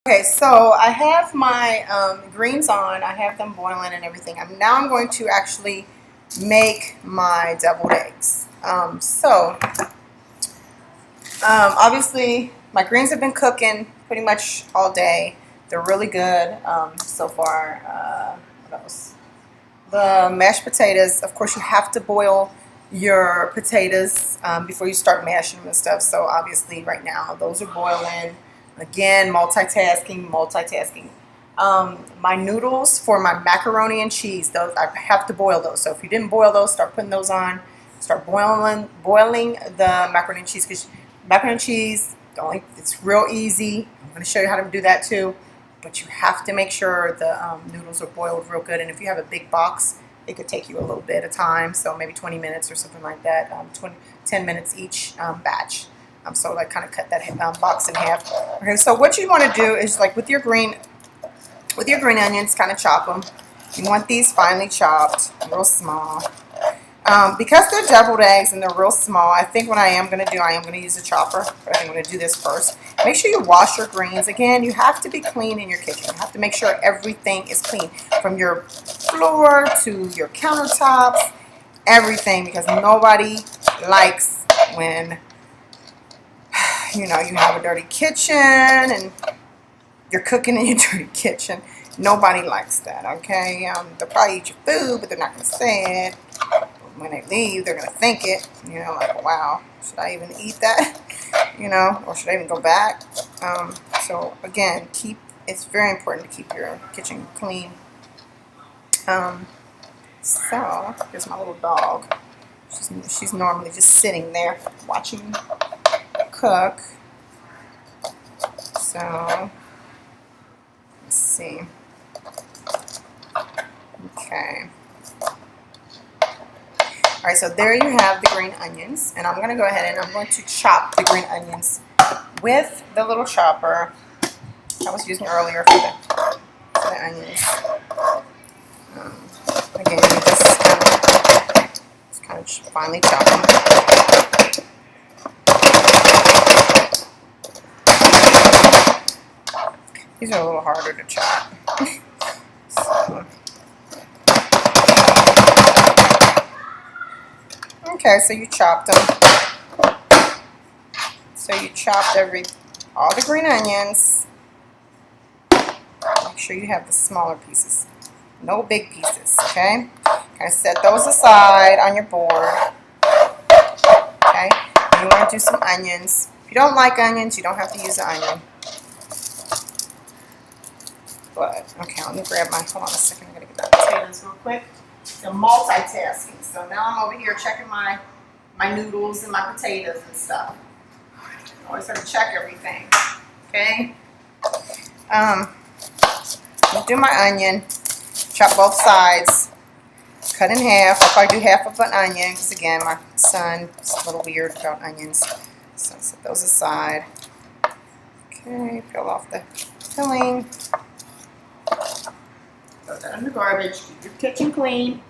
Okay, so I have my greens on. I have them boiling and everything. Now I'm going to actually make my deviled eggs. Obviously, my greens have been cooking pretty much all day. They're really good so far. What else? The mashed potatoes. Of course, you have to boil your potatoes before you start mashing them and stuff. So obviously, right now, those are boiling. Again, multitasking. My noodles for my macaroni and cheese, those I have to boil those. So if you didn't boil those, start putting those on. Start boiling the macaroni and cheese, because macaroni and cheese, it's real easy. I'm going to show you how to do that too. But you have to make sure the noodles are boiled real good. And if you have a big box, it could take you a little bit of time. So maybe 20 minutes or something like that. 10 minutes each batch. So I kind of cut that box in half. Okay, so what you want to do is, like with your green onions, kind of chop them. You want these finely chopped, real small. Because they're deviled eggs and they're real small, I think what I am going to use a chopper. But I think I'm going to do this first. Make sure you wash your greens. Again, you have to be clean in your kitchen. You have to make sure everything is clean, from your floor to your countertops, everything, because nobody likes when you have a dirty kitchen and you're cooking in your dirty kitchen. Nobody likes that, okay? They'll probably eat your food, but they're not going to say it. But when they leave, they're going to think it, like, wow, should I even eat that? Or should I even go back? So, again, it's very important to keep your kitchen clean. So, here's my little dog. She's normally just sitting there watching cook. So let's see. Okay. Alright, so there you have the green onions, and I'm going to go ahead and I'm going to chop the green onions with the little chopper I was using earlier for the onions. Again, just kind of finely chop them. These are a little harder to chop. Okay, so you chopped them. So you chopped all the green onions. Make sure you have the smaller pieces. No big pieces, okay? Kind of set those aside on your board. Okay? And you want to do some onions. If you don't like onions, you don't have to use the onion. But, okay, let me grab hold on a second, I'm going to get the potatoes real quick. So multitasking. So now I'm over here checking my noodles and my potatoes and stuff. I always have to check everything. Okay? Do my onion. Chop both sides. Cut in half. I'll probably do half of an onion, because again, my son is a little weird about onions. So set those aside. Okay, peel off the filling. Throw that in the garbage. Keep your kitchen clean.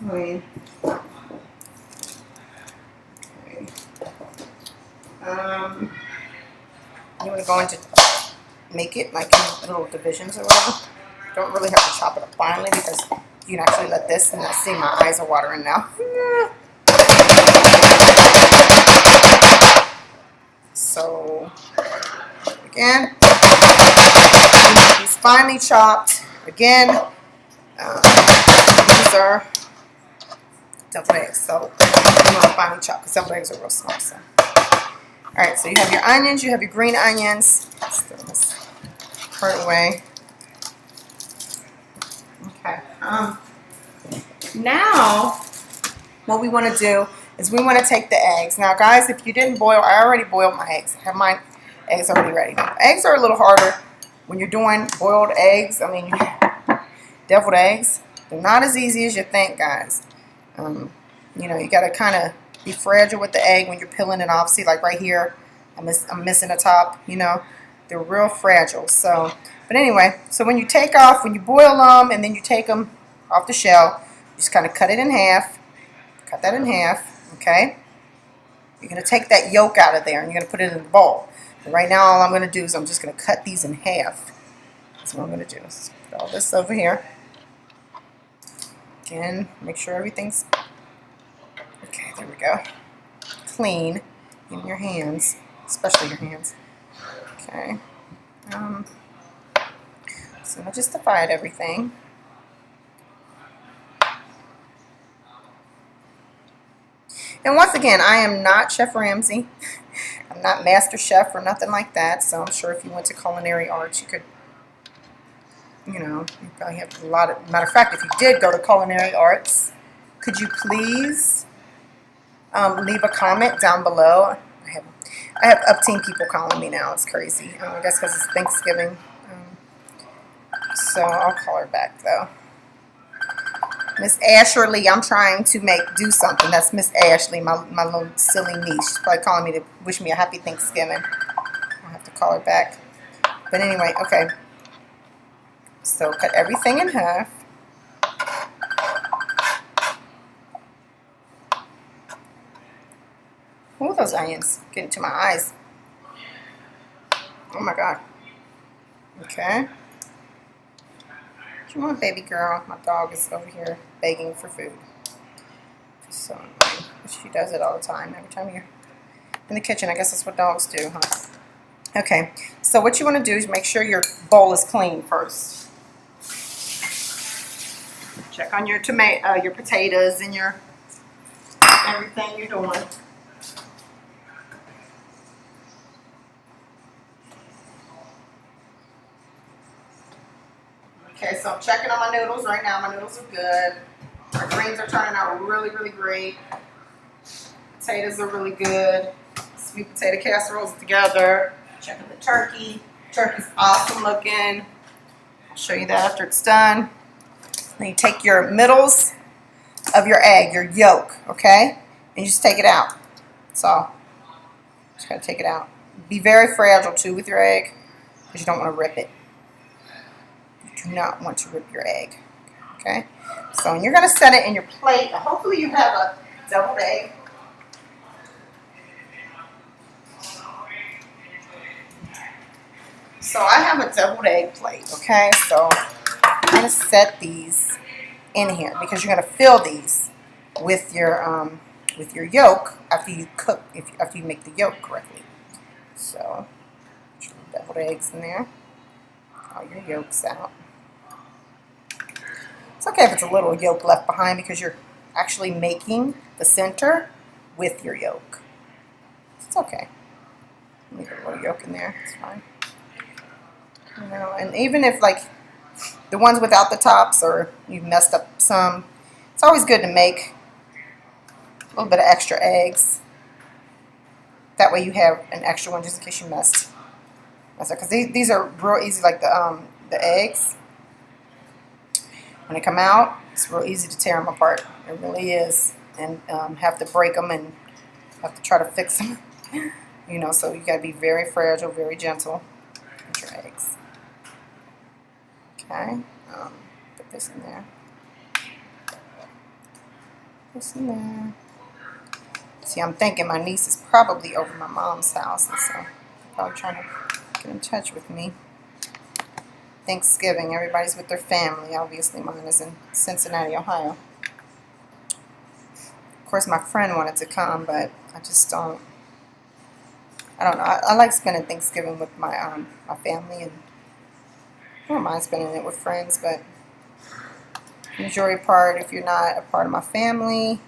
Okay. You want to go into make it like in little divisions or whatever. Don't really have to chop it up finely, because you can actually let this, and see, my eyes are watering now. So again, these finely chopped. Again, these are deviled eggs, so you want to finely chop, because deviled eggs are real small. So, all right, so you have your onions, you have your green onions. Let's throw this part away. Okay. Now, what we want to do is we want to take the eggs. Now, guys, if you didn't boil, I already boiled my eggs. I have my eggs already ready. Now, eggs are a little harder when you're doing boiled eggs. I mean, deviled eggs. They're not as easy as you think, guys. You got to kind of be fragile with the egg when you're peeling it off. See, like right here, I'm missing the top. They're real fragile. So, but anyway, so when you boil them and then you take them off the shell, you just kind of cut it in half. Cut that in half, okay? You're going to take that yolk out of there, and you're going to put it in the bowl. Right now, all I'm going to do is I'm just going to cut these in half. That's what I'm going to do. Let's put all this over here. Again, make sure everything's okay. There we go. Clean in your hands, especially your hands. Okay. So I just divided everything. And once again, I am not Chef Ramsay. I'm not Master Chef or nothing like that. So I'm sure if you went to culinary arts, you could, you know, you probably have a lot of, matter of fact, if you did go to culinary arts, could you please leave a comment down below? I have up-team people calling me now. It's crazy. I guess because it's Thanksgiving. So I'll call her back though. Miss Ashley, I'm trying to do something. That's Miss Ashley, my little silly niece. She's probably calling me to wish me a happy Thanksgiving. I'll have to call her back. But anyway, okay. So cut everything in half. Ooh, those onions getting to my eyes. Oh my God. Okay. Come on, baby girl. My dog is over here begging for food. Just so annoying. She does it all the time. Every time you're in the kitchen. I guess that's what dogs do, huh? Okay. So what you want to do is make sure your bowl is clean first. Check on your your potatoes and your everything you're doing. Okay, so I'm checking on my noodles right now. My noodles are good. My greens are turning out really, really great. Potatoes are really good. Sweet potato casseroles together. Checking the turkey. Turkey's awesome looking. I'll show you that after it's done. Then you take your middles of your egg, your yolk, okay? And you just take it out. That's all. Just gotta take it out. Be very fragile too with your egg because you don't want to rip it. Do not want to rip your egg. Okay, so you're going to set it in your plate. Hopefully you have a deviled egg. So I have a deviled egg plate. Okay, so I'm going to set these in here because you're going to fill these with your yolk after you cook, after you make the yolk correctly. So put your deviled eggs in there. All your yolks out. It's okay if it's a little yolk left behind because you're actually making the center with your yolk. It's okay. Leave a little yolk in there. It's fine. You know, and even if like the ones without the tops or you've messed up some, it's always good to make a little bit of extra eggs. That way you have an extra one just in case you messed. Because these are real easy, like the eggs. When they come out, it's real easy to tear them apart. It really is. And have to break them and have to try to fix them. You know, so you got to be very fragile, very gentle with your eggs. Okay. Put this in there. This in there. See, I'm thinking my niece is probably over my mom's house, and so probably trying to get in touch with me. Thanksgiving, everybody's with their family. Obviously, mine is in Cincinnati, Ohio. Of course, my friend wanted to come, but I just don't. I don't know. I like spending Thanksgiving with my my family, and I don't mind spending it with friends. But the majority part, if you're not a part of my family,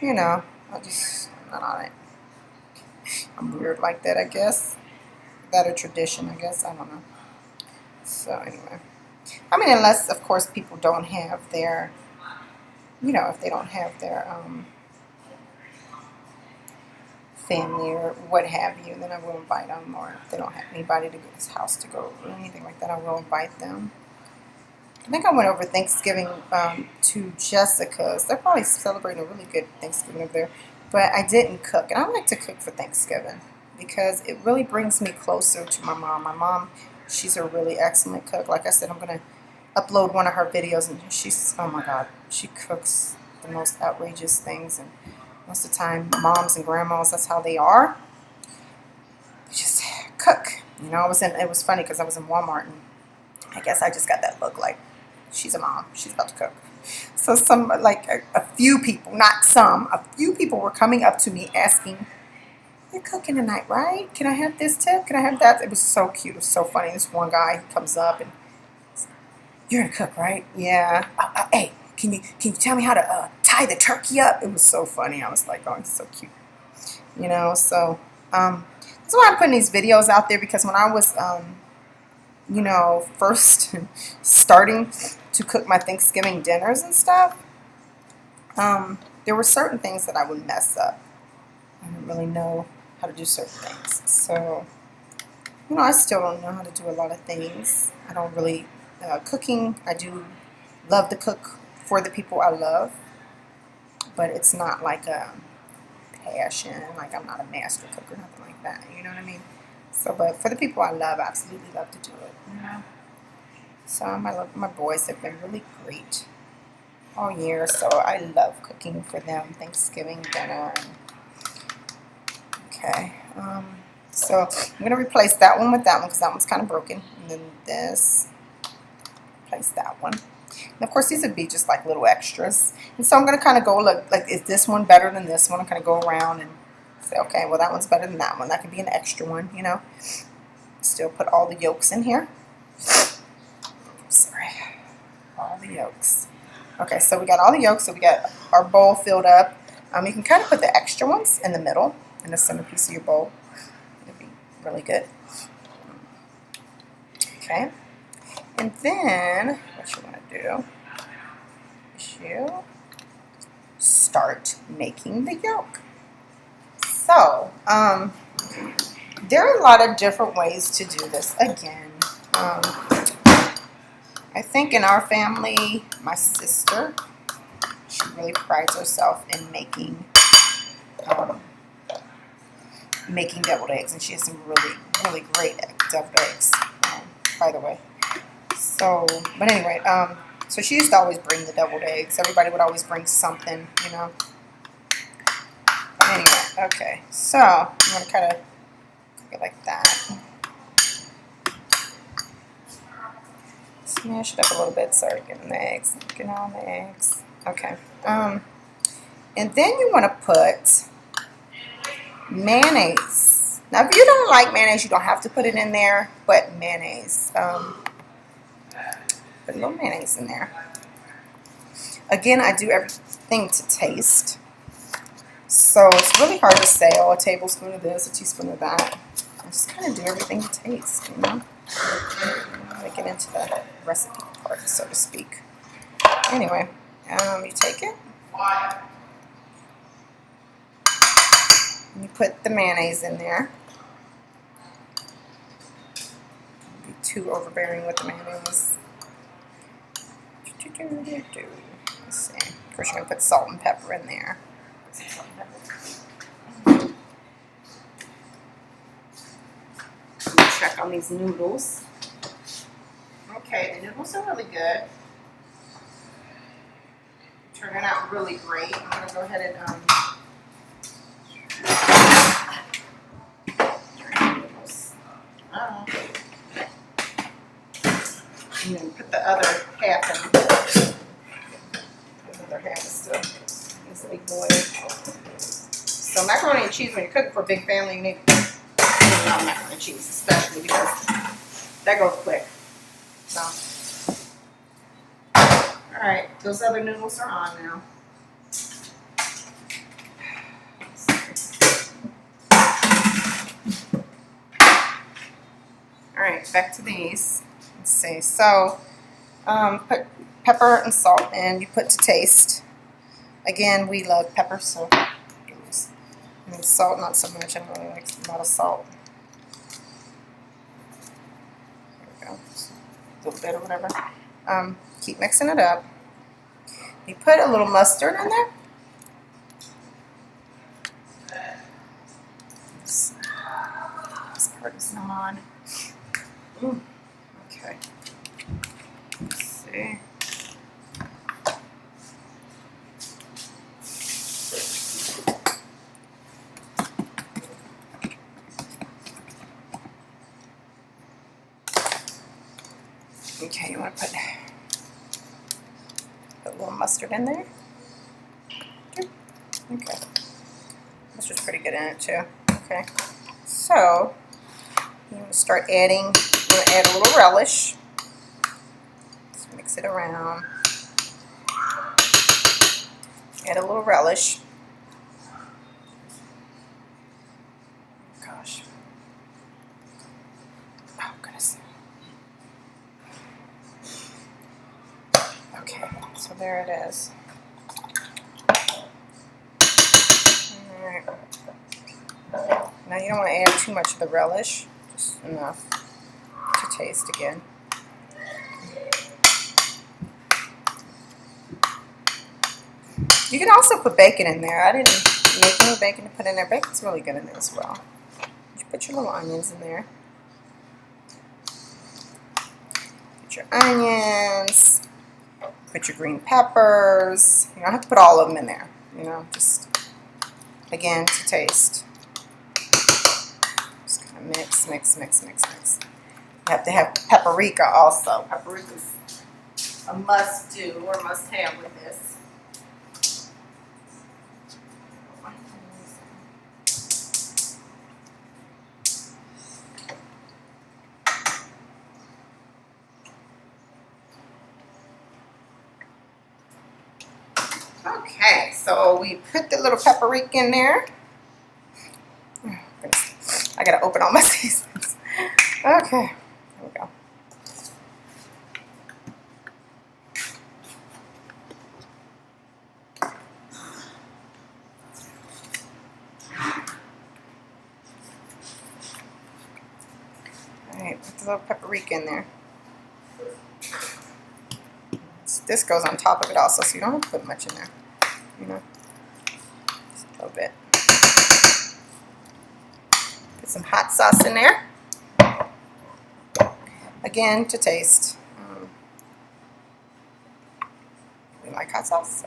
you know, I'm not on it. I'm weird like that, I guess. That a tradition, I guess. I don't know. So anyway, I mean, unless of course people don't have their, you know, if they don't have their family or what have you, then I will invite them. Or if they don't have anybody to his house to go or anything like that, I will invite them. I think I went over Thanksgiving to Jessica's. They're probably celebrating a really good Thanksgiving over there, but I didn't cook, and I like to cook for Thanksgiving because it really brings me closer to my mom. My mom, she's a really excellent cook. Like I said, I'm going to upload one of her videos, and she's, oh my God, she cooks the most outrageous things, and most of the time, moms and grandmas, that's how they are. They just cook. You know, it was funny because I was in Walmart, and I guess I just got that look like she's a mom. She's about to cook. So a few people, not some, a few people were coming up to me asking, "You're cooking tonight, right? Can I have this tip? Can I have that?" It was so cute. It was so funny. This one guy comes up and, "You're gonna cook, right?" "Yeah." Hey, can you tell me how to tie the turkey up?" It was so funny. I was like, "Oh, it's so cute." You know, so that's why I'm putting these videos out there, because when I was you know, first starting to cook my Thanksgiving dinners and stuff, there were certain things that I would mess up. I didn't really know how to do certain things. So, you know, I still don't know how to do a lot of things. I don't really, cooking, I do love to cook for the people I love, but it's not like a passion, like I'm not a master cook or nothing like that, you know what I mean? So, but for the people I love, I absolutely love to do it, you know? So my boys have been really great all year, so I love cooking for them, Thanksgiving dinner. Okay, so I'm going to replace that one with that one because that one's kind of broken. And then this, replace that one. And of course, these would be just like little extras. And so I'm going to kind of go look, like, is this one better than this one? I'm kind of go around and say, okay, well, that one's better than that one. That could be an extra one, you know. Still put all the yolks in here. Sorry, all the yolks. Okay, so we got all the yolks, so we got our bowl filled up. You can kind of put the extra ones in the middle, in the centerpiece of your bowl. It'd be really good. Okay, and then what you want to do is you start making the yolk. So, there are a lot of different ways to do this. Again, I think in our family, my sister, she really prides herself in making deviled eggs, and she has some really, really great deviled eggs, by the way. So, but anyway, so she used to always bring the deviled eggs. Everybody would always bring something, you know. But anyway, okay, so I'm going to kind of cook it like that. Smash it up a little bit, so getting the eggs, getting all the eggs. Okay, and then you want to put mayonnaise. Now, if you don't like mayonnaise, you don't have to put it in there, but mayonnaise. Put a little mayonnaise in there. Again, I do everything to taste. So it's really hard to say, oh, a tablespoon of this, a teaspoon of that. I just kind of do everything to taste, you know. Let me get into the recipe part, so to speak. Anyway, you take it. And you put the mayonnaise in there. Don't be too overbearing with the mayonnaise. Let's see. Of course, you're going to put salt and pepper in there. Check on these noodles. Okay, the noodles are really good. Turning out really great. I'm going to go ahead and and then put the other half in. The other half is still needs to be boiled. So macaroni and cheese, when you're cooking for a big family, you need macaroni and cheese, especially because that goes quick. So, all right, those other noodles are on now. All right, back to these. Let's see. So, put pepper and salt in. You put to taste. Again, we love pepper, so and salt not so much. I don't really like a lot of salt. There we go. A little bit or whatever. Keep mixing it up. You put a little mustard in there. This part is not on. Ooh. Okay. Let's see. Okay, you want to put a little mustard in there. Okay, mustard's pretty good in it too. Okay, so you want to start adding. We're going to add a little relish. Just mix it around. Add a little relish. Gosh. Oh, goodness. Okay, so there it is. Alright. Now you don't want to add too much of the relish, just enough to taste again. You can also put bacon in there. I didn't make any bacon to put in there. Bacon's really good in there as well. You put your little onions in there. Put your onions. Put your green peppers. You don't have to put all of them in there. You know, just, again, to taste. Just kind of mix, mix, mix, mix, mix. You have to have paprika also. Paprika's a must-do or must-have with this. Okay, so we put the little paprika in there. Oh, goodness. I gotta open all my seasonings. Okay, here we go. Alright, put the little paprika in there. This goes on top of it also, so you don't have to put much in there. You know, just a little bit. Put some hot sauce in there. Again, to taste. We like hot sauce. So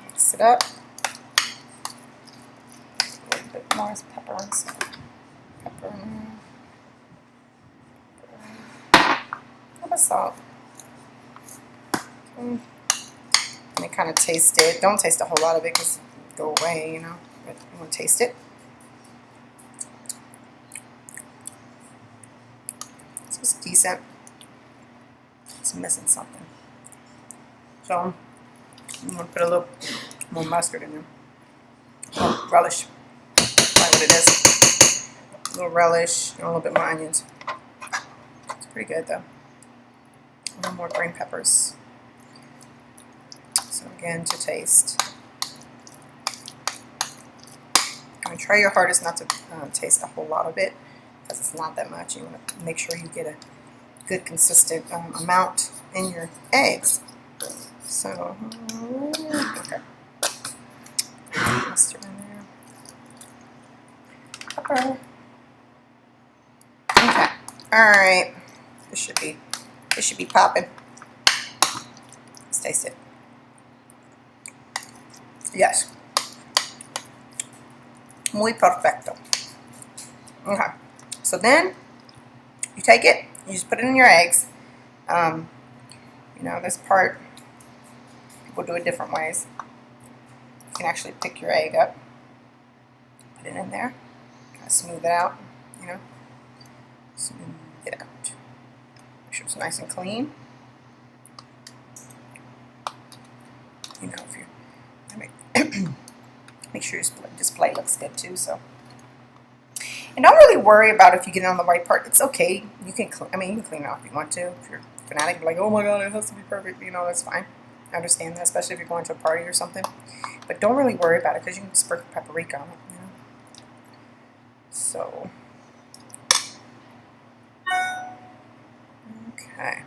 mix it up. A little bit more pepper and stuff. Pepper in there. A little bit of salt. And you kind of taste it. Don't taste a whole lot of it because it'll go away, you know. But you want to taste it. So it's decent. It's missing something. So I'm going to put a little more mustard in there. Oh, relish. That's what it is. A little relish and a little bit more onions. It's pretty good though. A little more green peppers. So again, to taste. And try your hardest not to taste a whole lot of it because it's not that much. You want to make sure you get a good consistent amount in your eggs. So, okay. Mustard in there. Pepper. Okay. Alright. This should be popping. Let's taste it. Yes. Muy perfecto. Okay. So then you take it, you just put it in your eggs. You know, this part, people do it different ways. You can actually pick your egg up, put it in there, kind of smooth it out, you know, smooth it out. Make sure it's nice and clean. You know, if you make sure your display looks good too. So, and don't really worry about if you get it on the right part. It's okay. You can, you can clean it off if you want to. If you're a fanatic, like, oh my god, it has to be perfect. You know, that's fine. I understand that, especially if you're going to a party or something. But don't really worry about it because you can sprinkle paprika on it. You know. So, okay.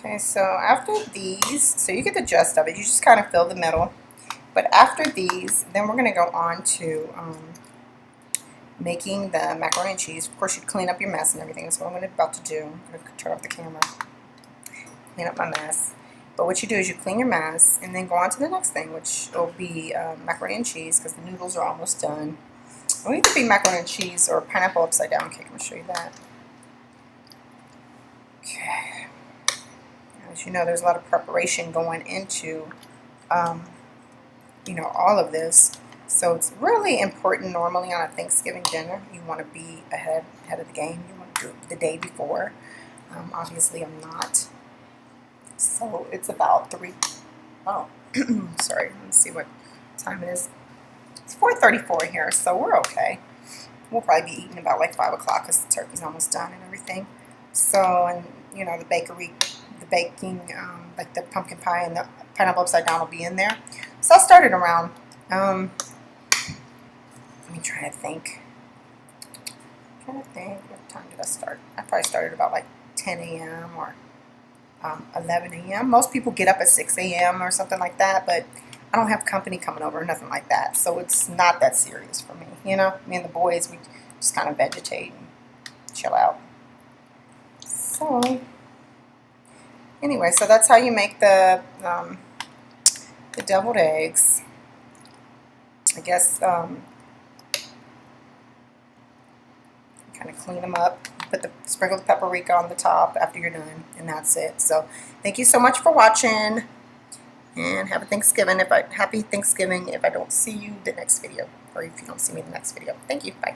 Okay, so after these, so you get the gist of it. You just kind of fill the middle But after these, then we're going to go on to making the macaroni and cheese. Of course, you clean up your mess and everything. That's what I'm about to do. I'm going to turn off the camera. Clean up my mess. But what you do is you clean your mess and then go on to the next thing, which will be macaroni and cheese, because the noodles are almost done. It'll either be macaroni and cheese or pineapple upside down cake. I'm going to show you that. Okay. As you know, there's a lot of preparation going into, you know, all of this. So it's really important. Normally on a Thanksgiving dinner, you want to be ahead of the game. You want to do it the day before. Obviously, I'm not. So it's about 3. Oh, sorry. Let's see what time it is. It's 4:34 here, so we're okay. We'll probably be eating about like 5 o'clock because the turkey's almost done and everything. So, and you know, the baking, like the pumpkin pie and the pineapple upside down will be in there. So I'll start it around. Let me try to think. What time did I start? I probably started about like 10 a.m. or 11 a.m. Most people get up at 6 a.m. or something like that, but I don't have company coming over or nothing like that, so it's not that serious for me. You know, me and the boys, we just kind of vegetate and chill out. So anyway, so that's how you make the deviled eggs. I guess kind of clean them up. Put the sprinkle the paprika on the top after you're done, and that's it. So thank you so much for watching, and happy Thanksgiving if I don't see you the next video, or if you don't see me in the next video. Thank you. Bye.